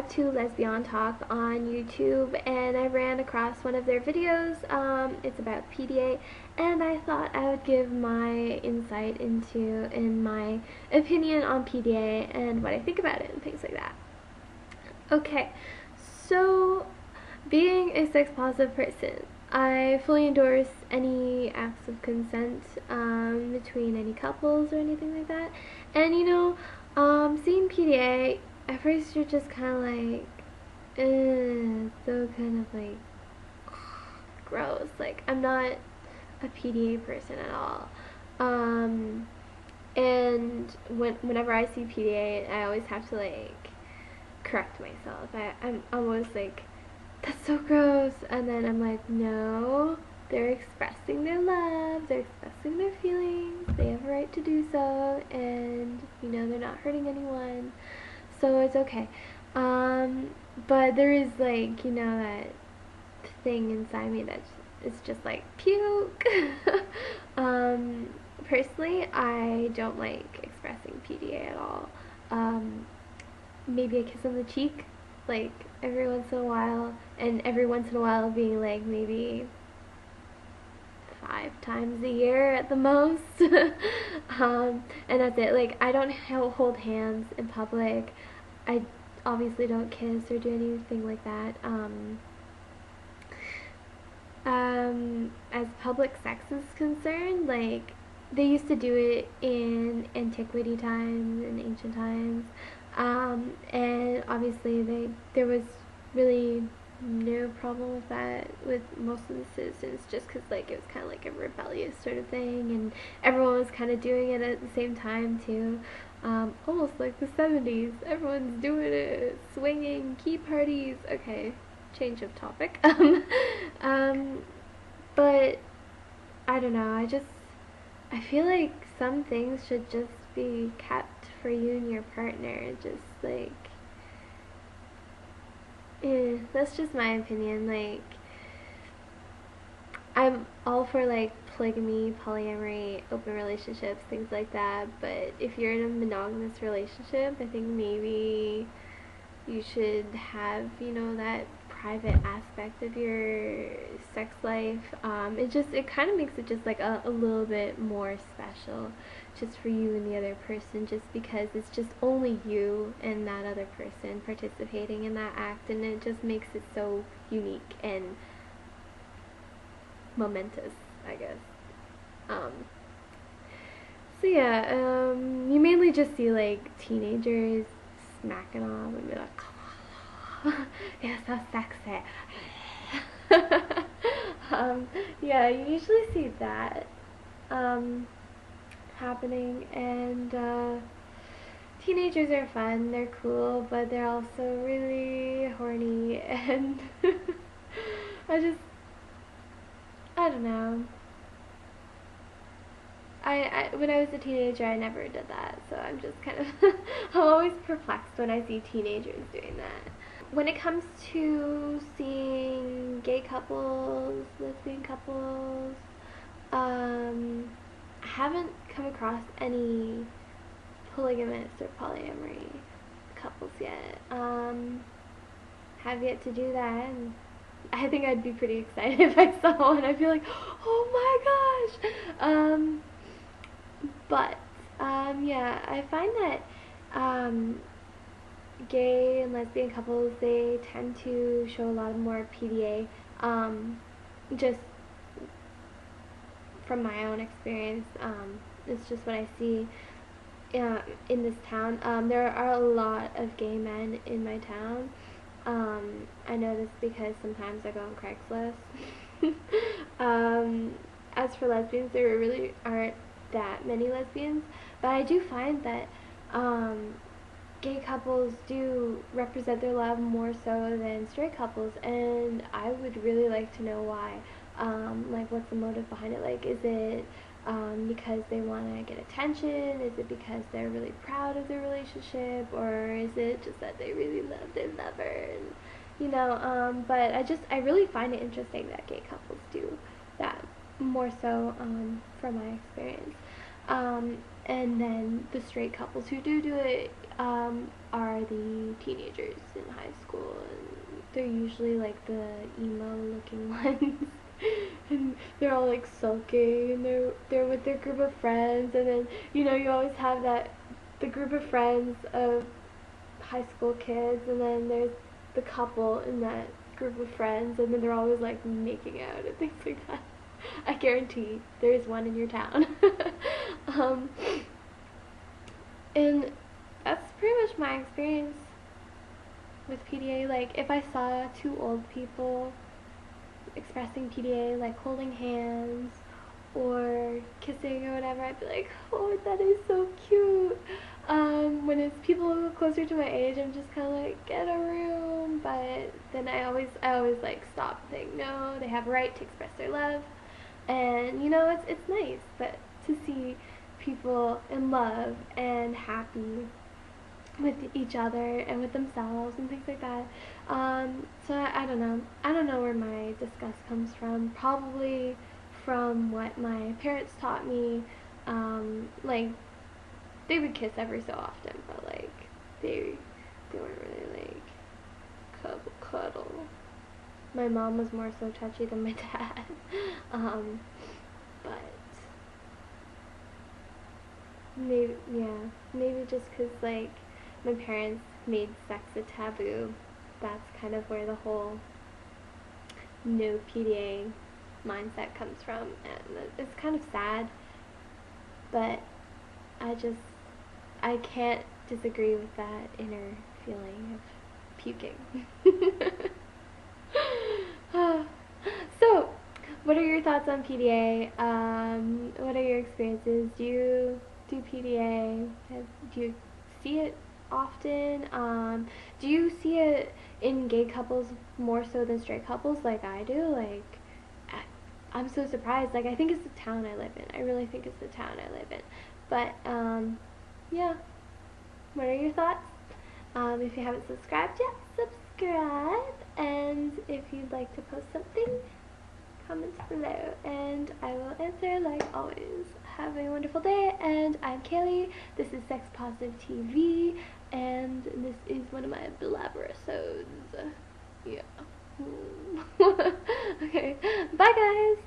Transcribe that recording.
subscribe to Lesbian Talk on YouTube, and I ran across one of their videos. It's about PDA, and I thought I would give my insight into and my opinion on PDA and what I think about it and things like that. Okay, so being a sex positive person, I fully endorse any acts of consent between any couples or anything like that. And seeing PDA, at first you're just kind of like, so kind of like gross. Like, I'm not a PDA person at all. And whenever I see PDA, I always have to like correct myself. I'm always like, that's so gross, and then I'm like, no, they're expressing their love, they're expressing their feelings, they have a right to do so, and they're not hurting anyone, so it's okay. But there is like, that thing inside me that is just like, puke. Personally, I don't like expressing PDA at all. Maybe a kiss on the cheek, like every once in a while, and every once in a while being like maybe 5 times a year at the most. And that's it. Like, I don't hold hands in public. I obviously don't kiss or do anything like that. As public sex is concerned, like, they used to do it in antiquity times, in ancient times, and obviously there was really no problem with that with most of the citizens, just because like it was kind of like a rebellious sort of thing, and everyone was kind of doing it at the same time too. Almost like the 70s, everyone's doing it, swinging, key parties. Okay, change of topic. But I don't know, I feel like some things should just be kept for you and your partner. Just like, that's just my opinion. Like, I'm all for like polygamy, polyamory, open relationships, things like that. But if you're in a monogamous relationship, I think maybe you should have, that private aspect of your sex life. It kind of makes it just like a little bit more special, just for you and the other person, just because it's just only you and that other person participating in that act, and it just makes it so unique and momentous, I guess. So yeah, you mainly just see like teenagers smacking off and be like, you're so sexy. Yeah, you usually see that happening, and teenagers are fun, they're cool, but they're also really horny, and I don't know. When I was a teenager, I never did that, so I'm just kind of, I'm always perplexed when I see teenagers doing that. When it comes to seeing gay couples, lesbian couples, I haven't come across any polygamous or polyamory couples yet. Have yet to do that, and I think I'd be pretty excited if I saw one. I'd be like, oh my gosh! But yeah, I find that gay and lesbian couples, they tend to show a lot more PDA, just from my own experience. It's just what I see in this town. There are a lot of gay men in my town. I know this because sometimes I go on Craigslist. As for lesbians, there really aren't that many lesbians, but I do find that gay couples do represent their love more so than straight couples, and I would really like to know why. Like, what's the motive behind it? Like, is it because they want to get attention? Is it because they're really proud of their relationship? Or is it just that they really love their lover? And, but I really find it interesting that gay couples do that more so, from my experience. And then the straight couples who do it are the teenagers in high school, and they're usually like the emo looking ones. And they're all like sulking, and they're with their group of friends, and then you always have the group of friends of high school kids, and then there's the couple in that group of friends, and then they're always like making out and things like that. I guarantee there is one in your town. And that's pretty much my experience with PDA. Like, if I saw two old people expressing PDA, like holding hands or kissing or whatever, I'd be like, oh, that is so cute. When it's people closer to my age, I'm just kind of like, get a room. But then I always like stop and think, no, they have a right to express their love. And it's nice that to see people in love and happy with each other and with themselves and things like that. So I don't know. I don't know where my disgust comes from. Probably from what my parents taught me. Like, they would kiss every so often, but like they weren't really like cuddle. My mom was more so touchy than my dad. But maybe just because like my parents made sex a taboo, that's kind of where the whole no PDA mindset comes from, and it's kind of sad, but I can't disagree with that inner feeling of puking. So, what are your thoughts on PDA? What are your experiences? Do you do PDA? Do you see it often? Do you see it in gay couples more so than straight couples like I do? Like, I'm so surprised. Like, I think it's the town I live in. I really think it's the town I live in. But, yeah. What are your thoughts? If you haven't subscribed yet, subscribe. And if you'd like to post something, comment below, and I will answer like always. Have a wonderful day, and I'm Kaylee. This is Sex Positive TV, and this is one of my Blabberisodes. Yeah. Okay. Bye, guys.